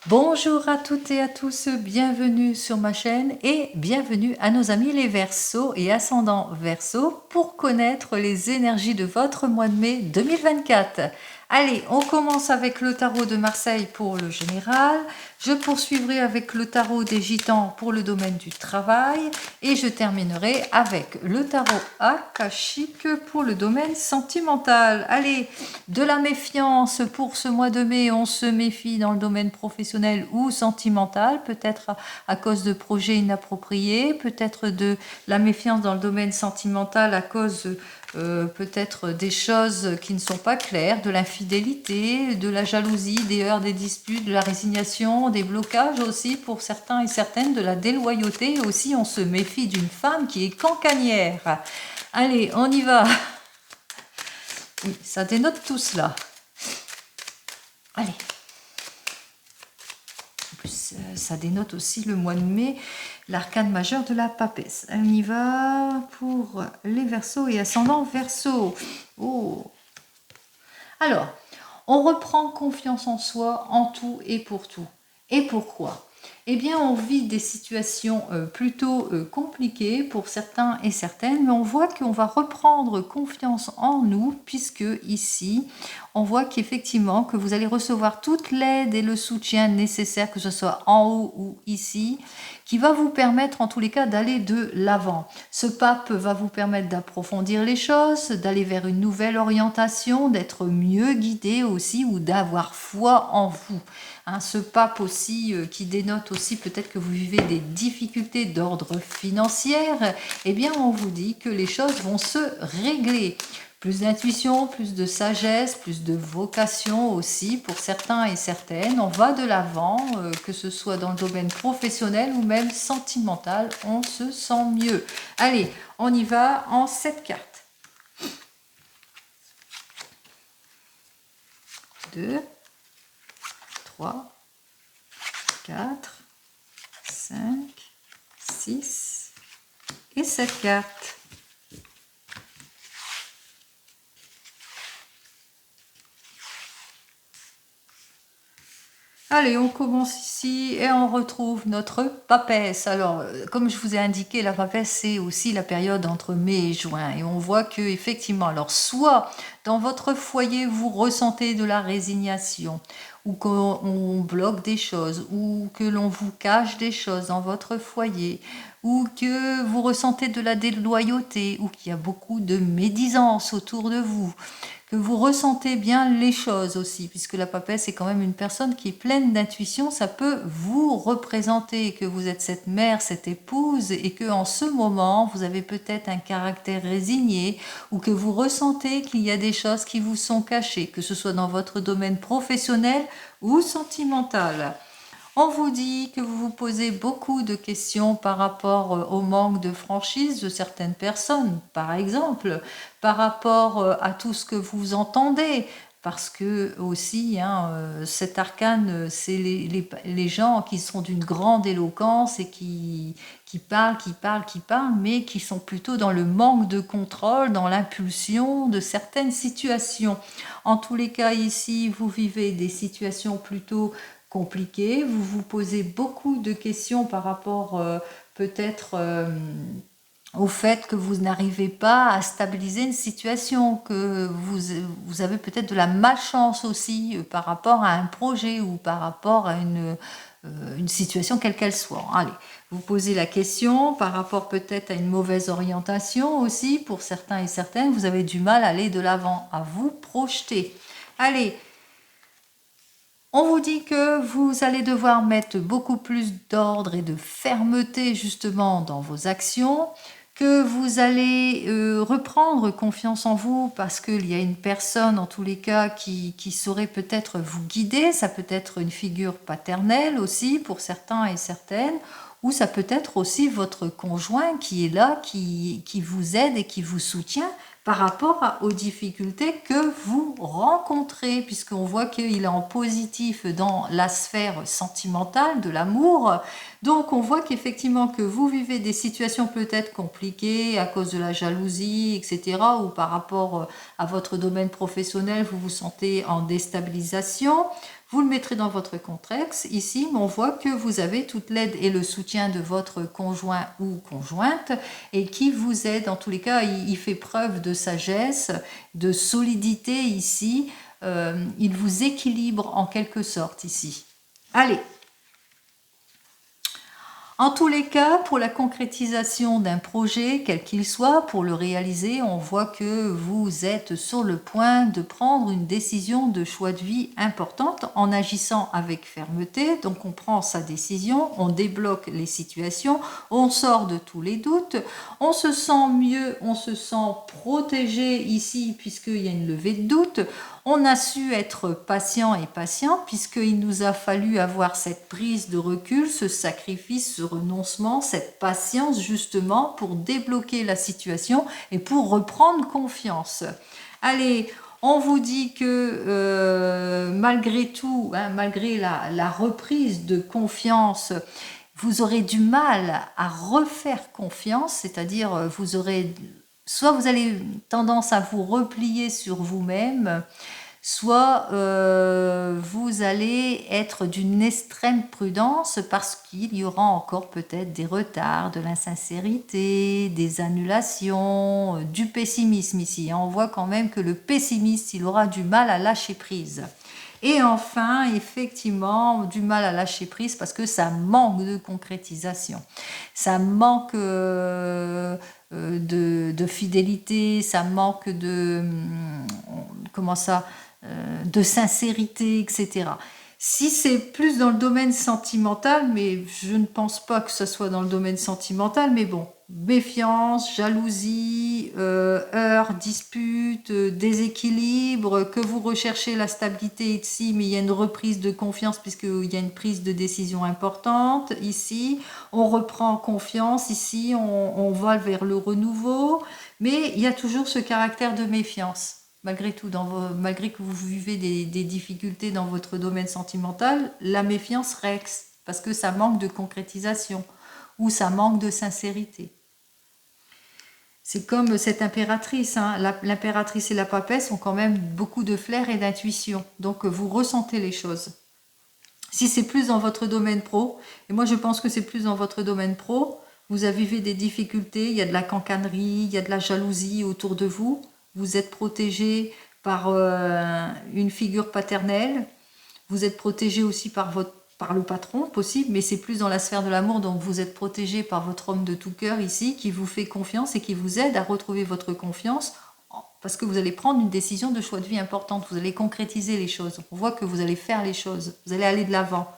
Bonjour à toutes et à tous, bienvenue sur ma chaîne et bienvenue à nos amis les Verseaux et ascendants Verseaux pour connaître les énergies de votre mois de mai 2024. Allez, on commence avec le tarot de Marseille pour le général. Je poursuivrai avec le tarot des Gitans pour le domaine du travail et je terminerai avec le tarot akashique pour le domaine sentimental. Allez, de la méfiance pour ce mois de mai, on se méfie dans le domaine professionnel ou sentimental, peut-être à cause de projets inappropriés, peut-être de la méfiance dans le domaine sentimental à cause peut-être des choses qui ne sont pas claires, de l'infidélité, de la jalousie, des heurts, des disputes, de la résignation, des blocages aussi pour certains et certaines, de la déloyauté. Aussi, on se méfie d'une femme qui est cancanière. Allez, on y va. Oui, ça dénote tout cela. Allez. En plus, ça dénote aussi le mois de mai, l'arcane majeur de la papesse. On y va pour les Verseaux et ascendants Verseaux. Oh. Alors, on reprend confiance en soi, en tout et pour tout. Et pourquoi ? Eh bien, on vit des situations plutôt compliquées pour certains et certaines, mais on voit qu'on va reprendre confiance en nous, puisque ici, on voit qu'effectivement, que vous allez recevoir toute l'aide et le soutien nécessaire, que ce soit en haut ou ici, qui va vous permettre en tous les cas d'aller de l'avant. Ce pape va vous permettre d'approfondir les choses, d'aller vers une nouvelle orientation, d'être mieux guidé aussi ou d'avoir foi en vous. Ce pape aussi qui dénote aussi peut-être que vous vivez des difficultés d'ordre financier, eh bien on vous dit que les choses vont se régler. Plus d'intuition, plus de sagesse, plus de vocation aussi pour certains et certaines. On va de l'avant, que ce soit dans le domaine professionnel ou même sentimental, on se sent mieux. Allez, on y va en 7 cartes. 2, 3, 4, 5, 6 et 7 cartes. Allez, on commence ici et on retrouve notre papesse. Alors, comme je vous ai indiqué, la papesse, c'est aussi la période entre mai et juin. Et on voit que effectivement, alors soit dans votre foyer, vous ressentez de la résignation, ou qu'on bloque des choses, ou que l'on vous cache des choses dans votre foyer, ou que vous ressentez de la déloyauté, ou qu'il y a beaucoup de médisance autour de vous, que vous ressentez bien les choses aussi, puisque la papesse est quand même une personne qui est pleine d'intuition, ça peut vous représenter que vous êtes cette mère, cette épouse, et que en ce moment, vous avez peut-être un caractère résigné, ou que vous ressentez qu'il y a des choses qui vous sont cachées, que ce soit dans votre domaine professionnel ou sentimental. On vous dit que vous vous posez beaucoup de questions par rapport au manque de franchise de certaines personnes, par exemple, par rapport à tout ce que vous entendez, parce que aussi, cet arcane, c'est les gens qui sont d'une grande éloquence et qui parlent, mais qui sont plutôt dans le manque de contrôle, dans l'impulsion de certaines situations. En tous les cas, ici, vous vivez des situations plutôt compliqué, vous vous posez beaucoup de questions par rapport peut-être au fait que vous n'arrivez pas à stabiliser une situation, que vous avez peut-être de la malchance aussi par rapport à un projet ou par rapport à une situation quelle qu'elle soit. Allez, vous posez la question par rapport peut-être à une mauvaise orientation aussi, pour certains et certaines, vous avez du mal à aller de l'avant, à vous projeter. Allez, on vous dit que vous allez devoir mettre beaucoup plus d'ordre et de fermeté justement dans vos actions, que vous allez reprendre confiance en vous parce qu'il y a une personne en tous les cas qui saurait peut-être vous guider, ça peut être une figure paternelle aussi pour certains et certaines, ou ça peut être aussi votre conjoint qui est là, qui vous aide et qui vous soutient par rapport aux difficultés que vous rencontrez, puisqu'on voit qu'il est en positif dans la sphère sentimentale de l'amour. Donc on voit qu'effectivement que vous vivez des situations peut-être compliquées à cause de la jalousie, etc. ou par rapport à votre domaine professionnel, vous vous sentez en déstabilisation. Vous le mettrez dans votre contexte ici, mais on voit que vous avez toute l'aide et le soutien de votre conjoint ou conjointe et qui vous aide. En tous les cas, il fait preuve de sagesse, de solidité ici. Il vous équilibre en quelque sorte ici. Allez. En tous les cas, pour la concrétisation d'un projet, quel qu'il soit, pour le réaliser, on voit que vous êtes sur le point de prendre une décision de choix de vie importante en agissant avec fermeté. Donc on prend sa décision, on débloque les situations, on sort de tous les doutes, on se sent mieux, on se sent protégé ici puisqu'il y a une levée de doute. On a su être patient et patient puisqu'il nous a fallu avoir cette prise de recul, ce sacrifice, ce renoncement, cette patience justement pour débloquer la situation et pour reprendre confiance. Allez, on vous dit que malgré tout, hein, malgré la reprise de confiance, vous aurez du mal à refaire confiance, c'est-à-dire vous aurez... Soit vous avez tendance à vous replier sur vous-même, soit vous allez être d'une extrême prudence parce qu'il y aura encore peut-être des retards, de l'insincérité, des annulations, du pessimisme ici. On voit quand même que le pessimiste, il aura du mal à lâcher prise. Et enfin, effectivement, du mal à lâcher prise parce que ça manque de concrétisation. Ça manque de fidélité, ça manque de... comment ça de sincérité, etc. Si c'est plus dans le domaine sentimental, mais je ne pense pas que ce soit dans le domaine sentimental, mais bon, méfiance, jalousie, heurts, disputes, déséquilibre, que vous recherchez la stabilité ici, mais il y a une reprise de confiance puisqu'il y a une prise de décision importante ici, on reprend confiance ici, on va vers le renouveau, mais il y a toujours ce caractère de méfiance. Malgré tout, malgré que vous vivez des difficultés dans votre domaine sentimental, la méfiance reste parce que ça manque de concrétisation ou ça manque de sincérité. C'est comme cette impératrice, hein. L'impératrice et la papesse ont quand même beaucoup de flair et d'intuition, donc vous ressentez les choses. Si c'est plus dans votre domaine pro, et moi je pense que c'est plus dans votre domaine pro, vous avez vécu des difficultés, il y a de la cancanerie, il y a de la jalousie autour de vous, vous êtes protégé par une figure paternelle, vous êtes protégé aussi par le patron, possible, mais c'est plus dans la sphère de l'amour, donc vous êtes protégé par votre homme de tout cœur ici, qui vous fait confiance et qui vous aide à retrouver votre confiance, parce que vous allez prendre une décision de choix de vie importante, vous allez concrétiser les choses, on voit que vous allez faire les choses, vous allez aller de l'avant.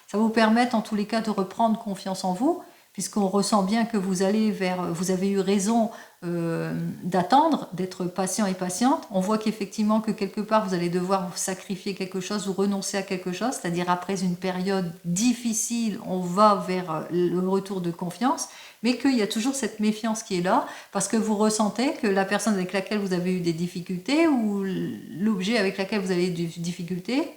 Ça va vous permettre en tous les cas de reprendre confiance en vous, puisqu'on ressent bien que vous allez vous avez eu raison d'attendre, d'être patient et patiente. On voit qu'effectivement que quelque part vous allez devoir vous sacrifier quelque chose ou renoncer à quelque chose, c'est-à-dire après une période difficile, on va vers le retour de confiance, mais qu'il y a toujours cette méfiance qui est là, parce que vous ressentez que la personne avec laquelle vous avez eu des difficultés ou l'objet avec lequel vous avez eu des difficultés,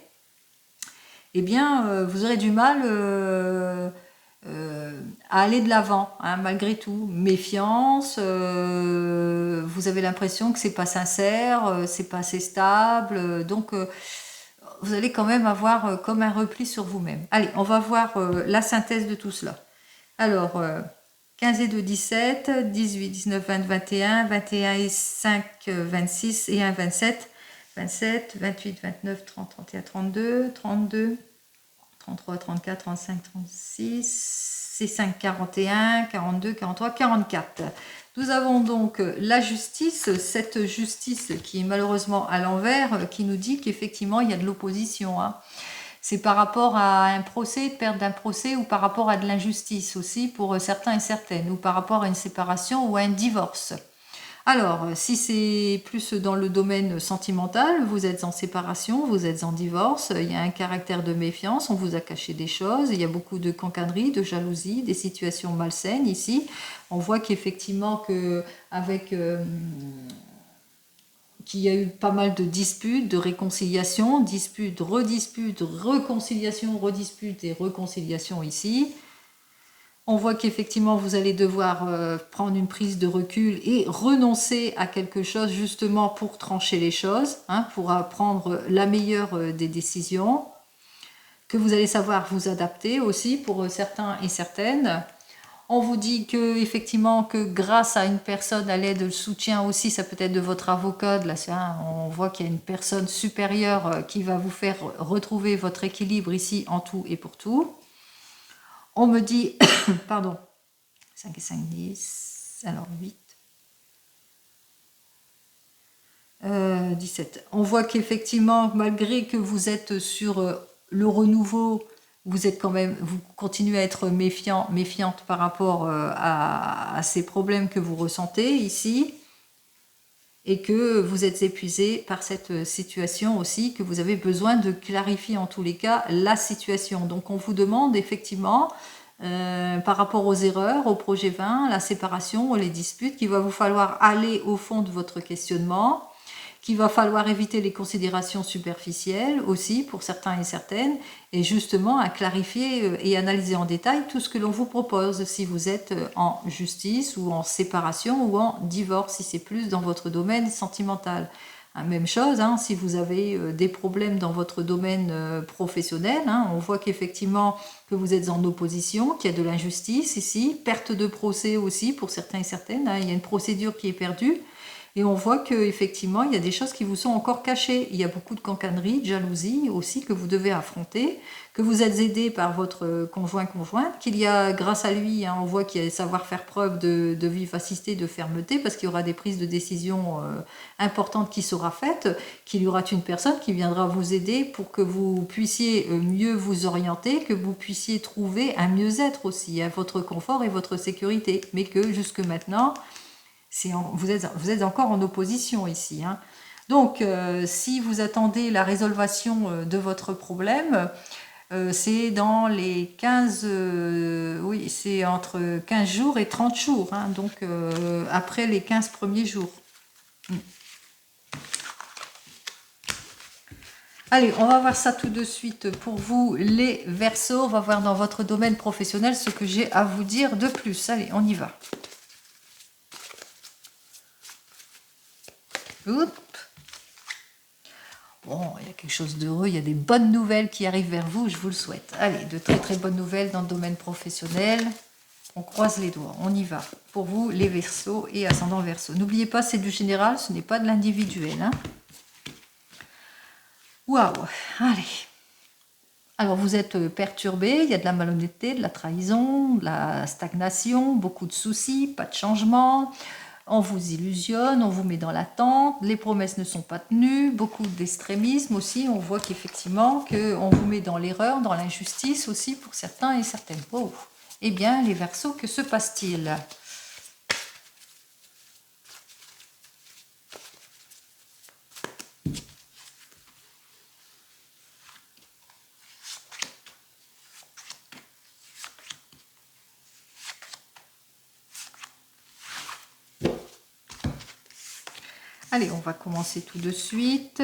eh bien, vous aurez du mal à aller de l'avant, hein, malgré tout. Méfiance, vous avez l'impression que c'est pas sincère, c'est pas assez stable, donc vous allez quand même avoir comme un repli sur vous-même. Allez, on va voir la synthèse de tout cela. Alors, 15 et 2, 17, 18, 19, 20, 21, 21 et 5, 26 et 1, 27, 27, 28, 29, 30, 31, 32, 32, 33, 34, 35, 36, c'est 5, 41, 42, 43, 44. Nous avons donc la justice, cette justice qui est malheureusement à l'envers, qui nous dit qu'effectivement il y a de l'opposition. Hein. C'est par rapport à un procès, perte d'un procès, ou par rapport à de l'injustice aussi pour certains et certaines, ou par rapport à une séparation ou à un divorce. Alors, si c'est plus dans le domaine sentimental, vous êtes en séparation, vous êtes en divorce, il y a un caractère de méfiance, on vous a caché des choses, il y a beaucoup de cancanerie, de jalousie, des situations malsaines ici. On voit qu'effectivement qu'il y a eu pas mal de disputes, de réconciliations, disputes, réconciliation, redisputes et réconciliation ici. On voit qu'effectivement, vous allez devoir prendre une prise de recul et renoncer à quelque chose justement pour trancher les choses, hein, pour prendre la meilleure des décisions. que vous allez savoir vous adapter aussi pour certains et certaines. On vous dit que effectivement que grâce à une personne, à l'aide, le soutien aussi, ça peut être de votre avocat, là, on voit qu'il y a une personne supérieure qui va vous faire retrouver votre équilibre ici en tout et pour tout. On me dit, pardon, 5 et 5, 10, alors 8, 17. On voit qu'effectivement, malgré que vous êtes sur le renouveau, vous êtes quand même, vous continuez à être méfiante par rapport à ces problèmes que vous ressentez ici, et que vous êtes épuisé par cette situation aussi, que vous avez besoin de clarifier en tous les cas la situation. Donc on vous demande effectivement, par rapport aux erreurs, au projet 20, la séparation, les disputes, qu'il va vous falloir aller au fond de votre questionnement, qu'il va falloir éviter les considérations superficielles aussi pour certains et certaines, et justement à clarifier et analyser en détail tout ce que l'on vous propose, si vous êtes en justice ou en séparation ou en divorce, si c'est plus dans votre domaine sentimental. Même chose, hein, si vous avez des problèmes dans votre domaine professionnel, hein, on voit qu'effectivement que vous êtes en opposition, qu'il y a de l'injustice ici, perte de procès aussi pour certains et certaines, hein, il y a une procédure qui est perdue. Et on voit qu'effectivement, il y a des choses qui vous sont encore cachées. Il y a beaucoup de cancanerie, de jalousie aussi que vous devez affronter, que vous êtes aidé par votre conjointe, qu'il y a, grâce à lui, hein, on voit qu'il y a savoir faire preuve de vivacité, de fermeté, parce qu'il y aura des prises de décision importantes qui seront faites, qu'il y aura une personne qui viendra vous aider pour que vous puissiez mieux vous orienter, que vous puissiez trouver un mieux-être aussi, à votre confort et votre sécurité. Mais que jusque maintenant, vous êtes encore en opposition ici. Hein. Donc, si vous attendez la résolution de votre problème, c'est dans les 15, oui, c'est entre 15 jours et 30 jours, hein, donc après les 15 premiers jours. Allez, on va voir ça tout de suite pour vous, les Verseaux. On va voir dans votre domaine professionnel ce que j'ai à vous dire de plus. Allez, on y va. Oups. Bon, il y a quelque chose d'heureux, il y a des bonnes nouvelles qui arrivent vers vous, je vous le souhaite. Allez, de très très bonnes nouvelles dans le domaine professionnel. On croise les doigts, on y va. Pour vous, les Verseaux et ascendant Verseau. N'oubliez pas, c'est du général, ce n'est pas de l'individuel. Hein. Waouh, allez. Alors, vous êtes perturbé, il y a de la malhonnêteté, de la trahison, de la stagnation, beaucoup de soucis, pas de changement. On vous illusionne, on vous met dans l'attente, les promesses ne sont pas tenues, beaucoup d'extrémisme aussi, on voit qu'effectivement qu'on vous met dans l'erreur, dans l'injustice aussi pour certains et certaines. Oh. Eh bien, les Verseaux, que se passe-t-il ? Allez, on va commencer tout de suite.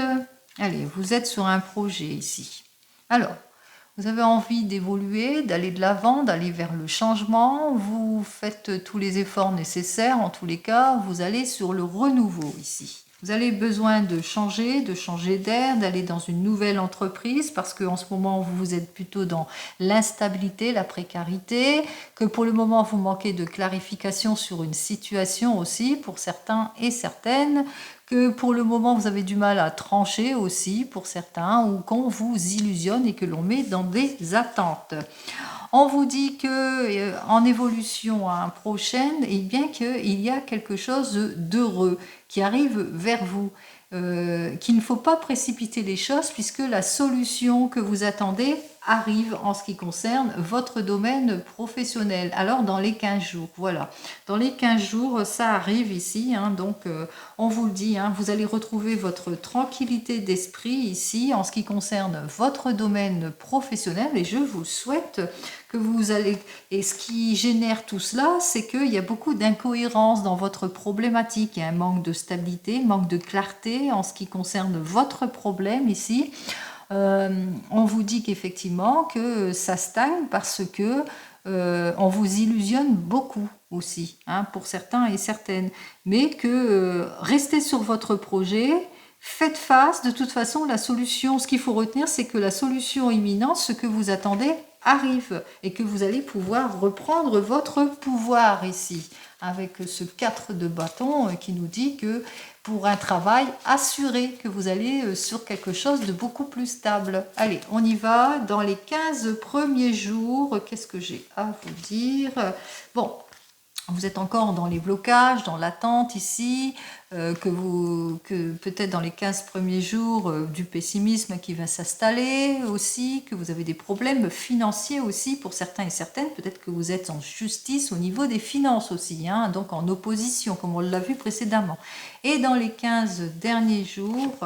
Allez, vous êtes sur un projet ici. Alors, vous avez envie d'évoluer, d'aller de l'avant, d'aller vers le changement. Vous faites tous les efforts nécessaires. En tous les cas, vous allez sur le renouveau ici. Vous avez besoin de changer d'air, d'aller dans une nouvelle entreprise parce qu'en ce moment, vous êtes plutôt dans l'instabilité, la précarité, que pour le moment, vous manquez de clarification sur une situation aussi pour certains et certaines, que pour le moment, vous avez du mal à trancher aussi pour certains ou qu'on vous illusionne et que l'on met dans des attentes. On vous dit que en évolution prochaine, et bien qu'il y a quelque chose d'heureux qui arrive vers vous, qu'il ne faut pas précipiter les choses puisque la solution que vous attendez arrive en ce qui concerne votre domaine professionnel. Alors dans les 15 jours, voilà. Dans les 15 jours, ça arrive ici, hein, donc on vous le dit, hein, vous allez retrouver votre tranquillité d'esprit ici en ce qui concerne votre domaine professionnel et je vous souhaite que vous allez... Et ce qui génère tout cela, c'est qu'il y a beaucoup d'incohérences dans votre problématique. Il y a un manque de stabilité, manque de clarté en ce qui concerne votre problème ici. On vous dit qu'effectivement que ça stagne parce que on vous illusionne beaucoup aussi, hein, pour certains et certaines. Mais que restez sur votre projet, Faites face, de toute façon, la solution, ce qu'il faut retenir, c'est que la solution imminente, ce que vous attendez, arrive et que vous allez pouvoir reprendre votre pouvoir ici, avec ce 4 de bâton qui nous dit que pour un travail assuré, que vous allez sur quelque chose de beaucoup plus stable. Allez, on y va. Dans les 15 premiers jours, qu'est-ce que j'ai à vous dire? Bon, vous êtes encore dans les blocages, dans l'attente ici, que peut-être dans les 15 premiers jours, du pessimisme qui va s'installer aussi, que vous avez des problèmes financiers aussi pour certains et certaines, peut-être que vous êtes en justice au niveau des finances aussi, hein, donc en opposition, comme on l'a vu précédemment. Et dans les 15 derniers jours,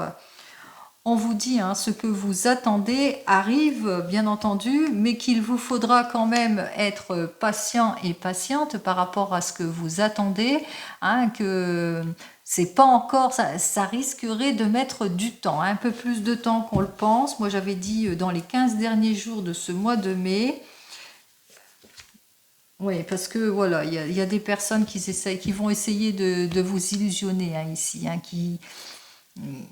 on vous dit hein, ce que vous attendez arrive bien entendu, mais qu'il vous faudra quand même être patient et patiente par rapport à ce que vous attendez, hein, que c'est pas encore, ça risquerait de mettre du temps, hein, un peu plus de temps qu'on le pense. Moi j'avais dit dans les 15 derniers jours de ce mois de mai. Oui, parce que voilà, il y a des personnes qui vont essayer de vous illusionner hein, ici, hein,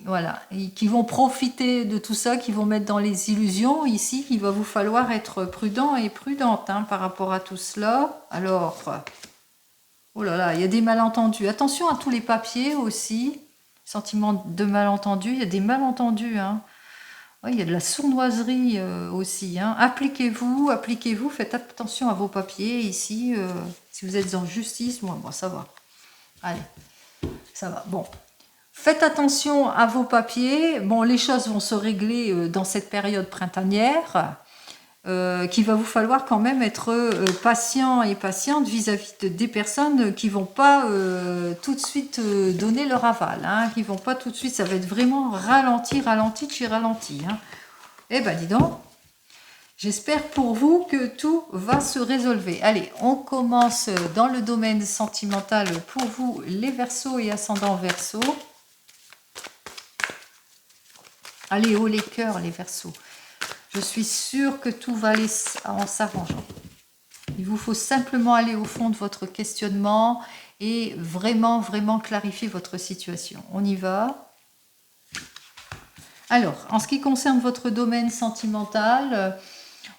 voilà, et qui vont profiter de tout ça, qui vont mettre dans les illusions ici, qu'il va vous falloir être prudent et prudente hein, par rapport à tout cela. Alors, oh là là, il y a des malentendus. Attention à tous les papiers aussi. Sentiment de malentendu, il y a des malentendus. Hein. Ouais, il y a de la sournoiserie aussi. Hein. Appliquez-vous, appliquez-vous, faites attention à vos papiers ici. Si vous êtes en justice, moi, bon, ça va. Allez, ça va. Bon. Faites attention à vos papiers. Bon, les choses vont se régler dans cette période printanière, qu'il va vous falloir quand même être patient et patiente vis-à-vis des personnes qui vont pas tout de suite donner leur aval, hein, qui vont pas tout de suite, ça va être vraiment ralenti, ralenti, chez ralenti. Hein. Eh ben, dis donc. J'espère pour vous que tout va se résolver. Allez, on commence dans le domaine sentimental pour vous, les Verseaux et ascendants Verseaux. Allez, haut les cœurs, les Verseaux. Je suis sûre que tout va aller en s'arrangeant. Il vous faut simplement aller au fond de votre questionnement et vraiment, vraiment clarifier votre situation. On y va. Alors, en ce qui concerne votre domaine sentimental,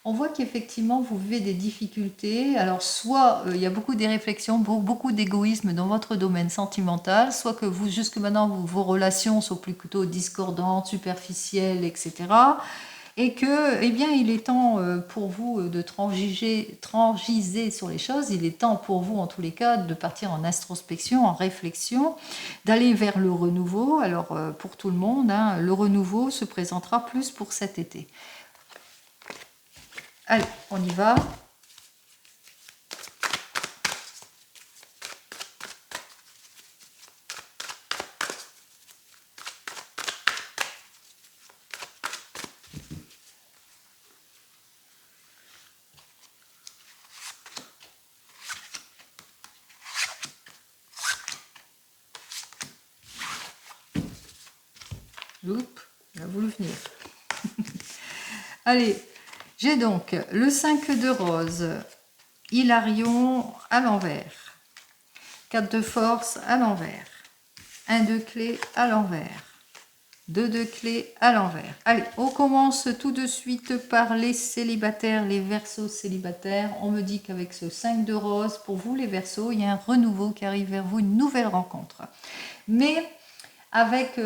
on voit qu'effectivement, vous vivez des difficultés. Alors, soit il y a beaucoup de réflexions, beaucoup d'égoïsme dans votre domaine sentimental, soit que vous, jusque maintenant, vos relations sont plutôt discordantes, superficielles, etc. Et que, eh bien, il est temps pour vous de transiger sur les choses. Il est temps pour vous, en tous les cas, de partir en introspection, en réflexion, d'aller vers le renouveau. Alors, pour tout le monde, hein, le renouveau se présentera plus pour cet été. Allez, on y va. Loup, il a voulu venir. Allez, j'ai donc le 5 de rose, Hilarion à l'envers, 4 de force à l'envers, 1 de clé à l'envers, 2 de clé à l'envers. Allez, on commence tout de suite par les célibataires, les Verseaux célibataires. On me dit qu'avec ce 5 de rose, pour vous les Verseaux, il y a un renouveau qui arrive vers vous, une nouvelle rencontre. Mais avec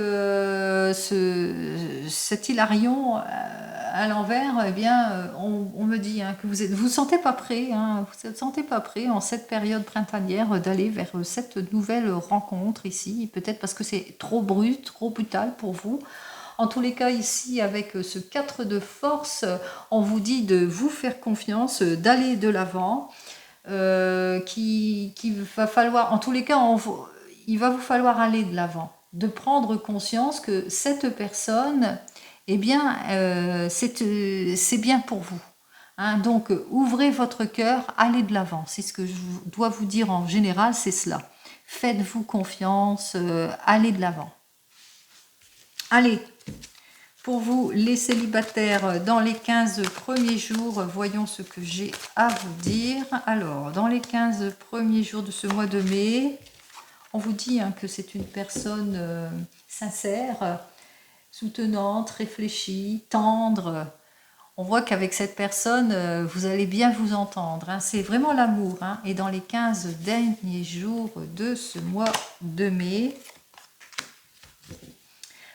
cet Hilarion à l'envers, eh bien, on me dit hein, que vous sentez pas prêt, hein, vous ne sentez pas prêt en cette période printanière d'aller vers cette nouvelle rencontre ici, peut-être parce que c'est trop brut, trop brutal pour vous. En tous les cas, ici, avec ce 4 de force, on vous dit de vous faire confiance, d'aller de l'avant, qu'il va falloir, en tous les cas, il va vous falloir aller de l'avant, de prendre conscience que cette personne, eh bien, c'est bien pour vous. Hein, donc, ouvrez votre cœur, allez de l'avant. C'est ce que je dois vous dire en général, c'est cela. Faites-vous confiance, allez de l'avant. Allez, pour vous, les célibataires, dans les 15 premiers jours, voyons ce que j'ai à vous dire. Alors, dans les 15 premiers jours de ce mois de mai, on vous dit hein, que c'est une personne sincère, soutenante, réfléchie, tendre. On voit qu'avec cette personne, vous allez bien vous entendre, hein. C'est vraiment l'amour, hein. Et dans les 15 derniers jours de ce mois de mai,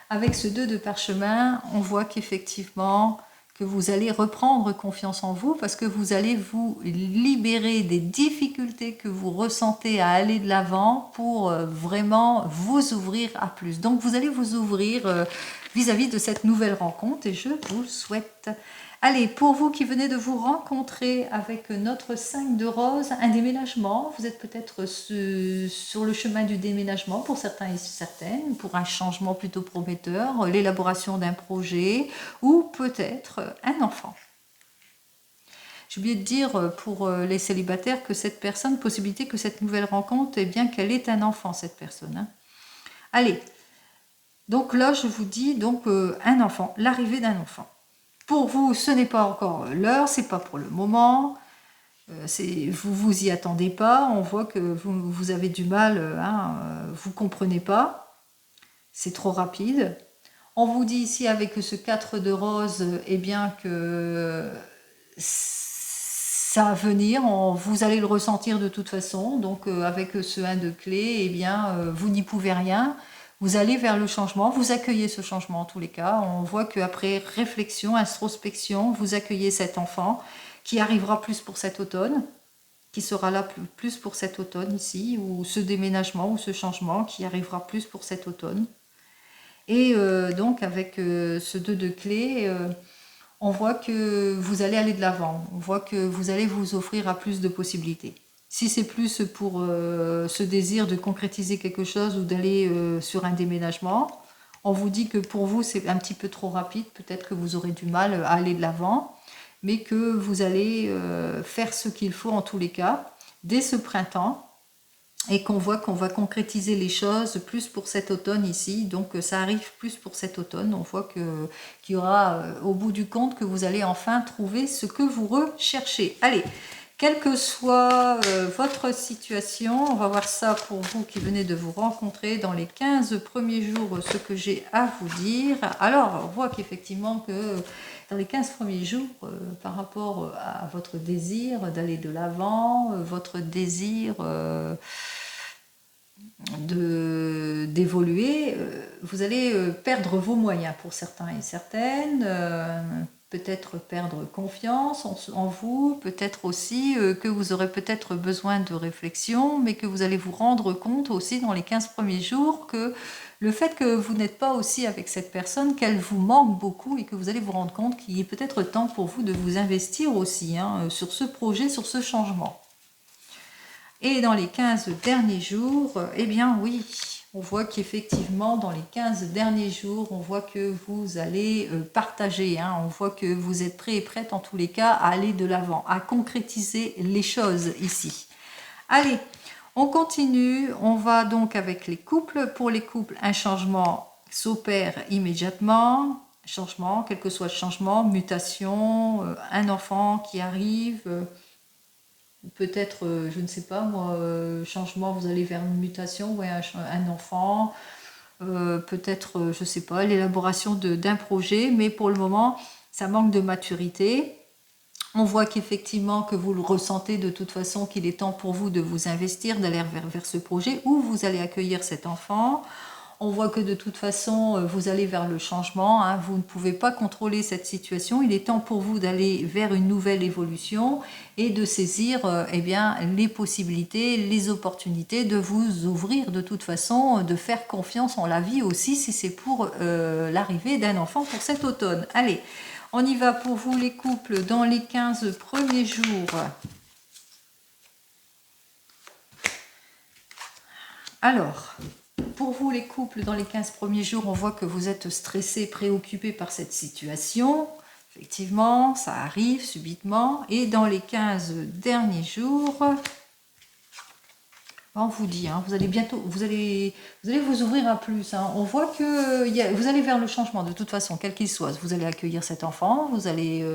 avec ce 2 de parchemin, on voit qu'effectivement, que vous allez reprendre confiance en vous parce que vous allez vous libérer des difficultés que vous ressentez à aller de l'avant pour vraiment vous ouvrir à plus. Donc vous allez vous ouvrir vis-à-vis de cette nouvelle rencontre et je vous le souhaite. Allez, pour vous qui venez de vous rencontrer avec notre 5 de rose, un déménagement, vous êtes peut-être sur le chemin du déménagement pour certains et certaines, pour un changement plutôt prometteur, l'élaboration d'un projet ou peut-être un enfant. J'ai oublié de dire pour les célibataires que cette personne, possibilité que cette nouvelle rencontre, eh bien qu'elle est un enfant, cette personne, hein. Allez, donc là je vous dis donc un enfant, l'arrivée d'un enfant. Pour vous, ce n'est pas encore l'heure, c'est pas pour le moment. Vous vous y attendez pas. On voit que vous avez du mal, hein, vous comprenez pas. C'est trop rapide. On vous dit ici avec ce 4 de rose, eh bien que ça va venir. Vous allez le ressentir de toute façon. Donc avec ce 1 de clé, eh bien vous n'y pouvez rien. Vous allez vers le changement, vous accueillez ce changement en tous les cas. On voit qu'après réflexion, introspection, vous accueillez cet enfant qui arrivera plus pour cet automne, qui sera là plus pour cet automne ici, ou ce déménagement ou ce changement qui arrivera plus pour cet automne. Et donc avec ce 2 de clé, on voit que vous allez aller de l'avant, on voit que vous allez vous offrir à plus de possibilités. Si c'est plus pour ce désir de concrétiser quelque chose ou d'aller sur un déménagement, on vous dit que pour vous c'est un petit peu trop rapide, peut-être que vous aurez du mal à aller de l'avant, mais que vous allez faire ce qu'il faut en tous les cas dès ce printemps et qu'on voit qu'on va concrétiser les choses plus pour cet automne ici, donc ça arrive plus pour cet automne. On voit qu'il y aura au bout du compte que vous allez enfin trouver ce que vous recherchez. Allez, quelle que soit votre situation, on va voir ça pour vous qui venez de vous rencontrer dans les 15 premiers jours, ce que j'ai à vous dire. Alors, on voit qu'effectivement que dans les 15 premiers jours, par rapport à votre désir d'aller de l'avant, votre désir d'évoluer, vous allez perdre vos moyens pour certains et certaines, peut-être perdre confiance en vous, peut-être aussi que vous aurez peut-être besoin de réflexion, mais que vous allez vous rendre compte aussi dans les 15 premiers jours que le fait que vous n'êtes pas aussi avec cette personne, qu'elle vous manque beaucoup et que vous allez vous rendre compte qu'il est peut-être temps pour vous de vous investir aussi hein, sur ce projet, sur ce changement. Et dans les 15 derniers jours, eh bien oui, on voit qu'effectivement, dans les 15 derniers jours, on voit que vous allez partager, hein, on voit que vous êtes prêts et prêtes en tous les cas à aller de l'avant, à concrétiser les choses ici. Allez, on continue, on va donc avec les couples. Pour les couples, un changement s'opère immédiatement, changement, quel que soit le changement, mutation, un enfant qui arrive... peut-être, je ne sais pas moi, changement, vous allez vers une mutation, ouais, un enfant, peut-être, je ne sais pas, l'élaboration d'un projet, mais pour le moment, ça manque de maturité. On voit qu'effectivement, que vous le ressentez de toute façon, qu'il est temps pour vous de vous investir, d'aller vers ce projet, où vous allez accueillir cet enfant. On voit que de toute façon, vous allez vers le changement, hein, vous ne pouvez pas contrôler cette situation. Il est temps pour vous d'aller vers une nouvelle évolution et de saisir eh bien, les possibilités, les opportunités, de vous ouvrir de toute façon, de faire confiance en la vie aussi, si c'est pour l'arrivée d'un enfant pour cet automne. Allez, on y va pour vous les couples dans les 15 premiers jours. Alors... pour vous les couples, dans les 15 premiers jours, on voit que vous êtes stressés, préoccupés par cette situation. Effectivement, ça arrive subitement. Et dans les 15 derniers jours, on vous dit, hein, vous allez bientôt, vous allez vous ouvrir à plus. Hein. On voit que vous allez vers le changement de toute façon, quel qu'il soit. Vous allez accueillir cet enfant, vous allez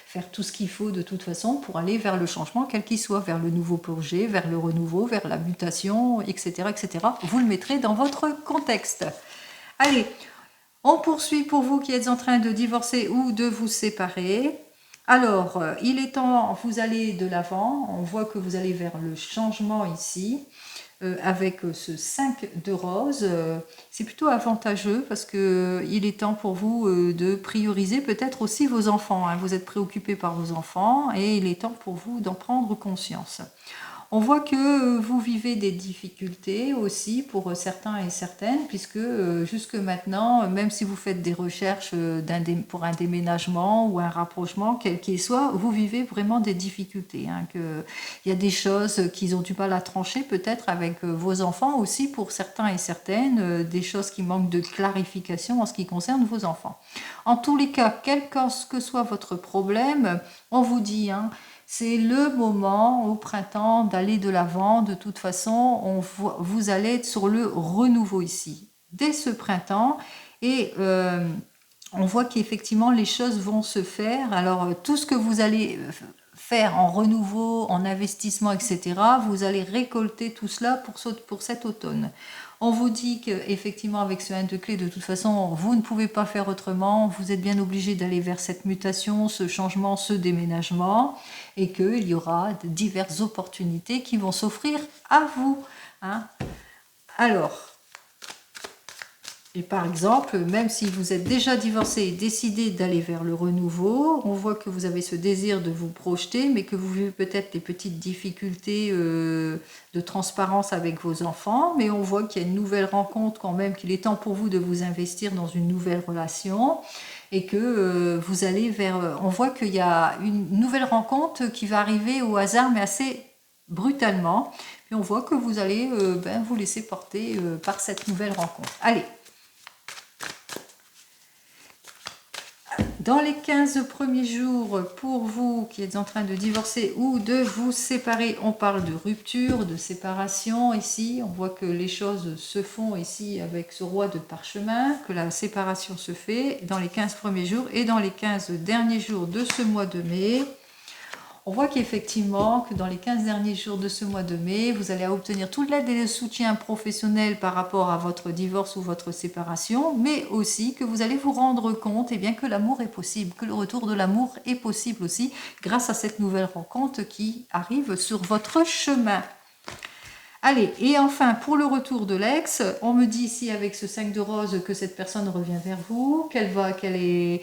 faire tout ce qu'il faut de toute façon pour aller vers le changement, quel qu'il soit, vers le nouveau projet, vers le renouveau, vers la mutation, etc., etc. Vous le mettrez dans votre contexte. Allez, On poursuit pour vous qui êtes en train de divorcer ou de vous séparer. Alors, il est temps, vous allez de l'avant, on voit que vous allez vers le changement ici, avec ce 5 de rose. C'est plutôt avantageux parce que il est temps pour vous de prioriser peut-être aussi vos enfants, hein. Vous êtes préoccupé par vos enfants et il est temps pour vous d'en prendre conscience. On voit que vous vivez des difficultés aussi pour certains et certaines, puisque jusque maintenant, même si vous faites des recherches pour un déménagement ou un rapprochement, quel qu'il soit, vous vivez vraiment des difficultés, hein, il y a des choses qu'ils ont du mal à trancher peut-être avec vos enfants aussi pour certains et certaines, des choses qui manquent de clarification en ce qui concerne vos enfants. En tous les cas, quel que soit votre problème, on vous dit, hein, c'est le moment au printemps d'aller de l'avant. De toute façon, vous allez être sur le renouveau ici, dès ce printemps. Et on voit qu'effectivement, les choses vont se faire. Alors, tout ce que vous allez faire en renouveau, en investissement, etc., vous allez récolter tout cela pour cet automne. On vous dit qu'effectivement, avec ce 1 de clé, de toute façon, vous ne pouvez pas faire autrement. Vous êtes bien obligé d'aller vers cette mutation, ce changement, ce déménagement, et qu'il y aura de diverses opportunités qui vont s'offrir à vous, hein. Alors, et par exemple, même si vous êtes déjà divorcé et décidé d'aller vers le renouveau, on voit que vous avez ce désir de vous projeter, mais que vous vivez peut-être des petites difficultés de transparence avec vos enfants, mais on voit qu'il y a une nouvelle rencontre quand même, qu'il est temps pour vous de vous investir dans une nouvelle relation, et que vous allez vers... on voit qu'il y a une nouvelle rencontre qui va arriver au hasard, mais assez brutalement, et on voit que vous allez vous laisser porter par cette nouvelle rencontre. Allez! Dans les 15 premiers jours, pour vous qui êtes en train de divorcer ou de vous séparer, on parle de rupture, de séparation ici. On voit que les choses se font ici avec ce roi de parchemin, que la séparation se fait dans les 15 premiers jours et dans les 15 derniers jours de ce mois de mai. On voit qu'effectivement, que dans les 15 derniers jours de ce mois de mai, vous allez obtenir toute l'aide et le soutien professionnel par rapport à votre divorce ou votre séparation, mais aussi que vous allez vous rendre compte que l'amour est possible, que le retour de l'amour est possible aussi grâce à cette nouvelle rencontre qui arrive sur votre chemin. Allez, et enfin, pour le retour de l'ex, on me dit ici avec ce 5 de rose que cette personne revient vers vous, qu'elle est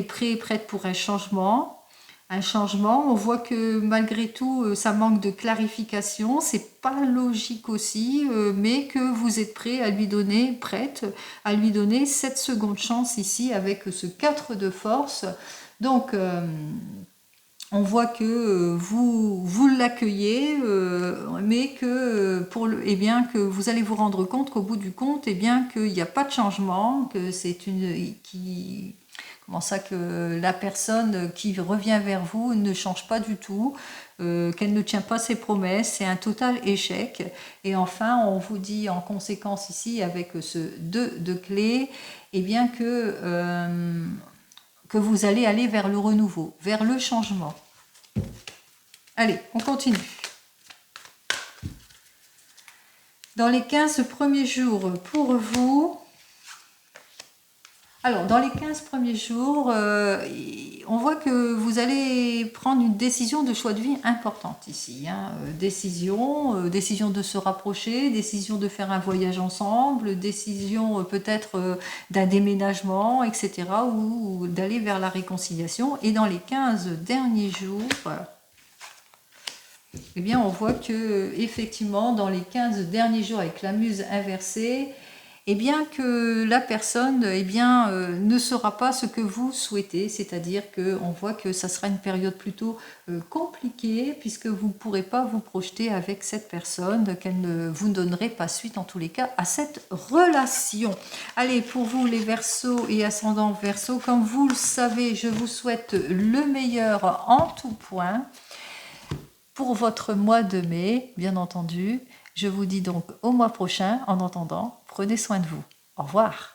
prête pour un changement. On voit que malgré tout, ça manque de clarification, c'est pas logique aussi, mais que vous êtes prête à lui donner cette seconde chance ici avec ce 4 de force. Donc, on voit que vous l'accueillez, mais que, que vous allez vous rendre compte qu'au bout du compte, qu'il n'y a pas de changement, que c'est comment ça, que la personne qui revient vers vous ne change pas du tout, qu'elle ne tient pas ses promesses, c'est un total échec. Et enfin, on vous dit en conséquence ici, avec ce 2 de clé, que vous allez aller vers le renouveau, vers le changement. Allez, on continue. Dans les 15 premiers jours pour vous... Alors, dans les 15 premiers jours, on voit que vous allez prendre une décision de choix de vie importante ici, hein. Décision de se rapprocher, décision de faire un voyage ensemble, décision peut-être d'un déménagement, etc. ou d'aller vers la réconciliation. Et dans les 15 derniers jours... on voit que effectivement dans les 15 derniers jours avec la muse inversée, que la personne ne sera pas ce que vous souhaitez, c'est-à-dire qu'on voit que ça sera une période plutôt compliquée puisque vous ne pourrez pas vous projeter avec cette personne, vous ne donnerez pas suite en tous les cas à cette relation. Allez, pour vous les Verseaux et ascendants Verseaux, comme vous le savez, je vous souhaite le meilleur en tout point. Pour votre mois de mai, bien entendu, je vous dis donc au mois prochain. En attendant, prenez soin de vous. Au revoir.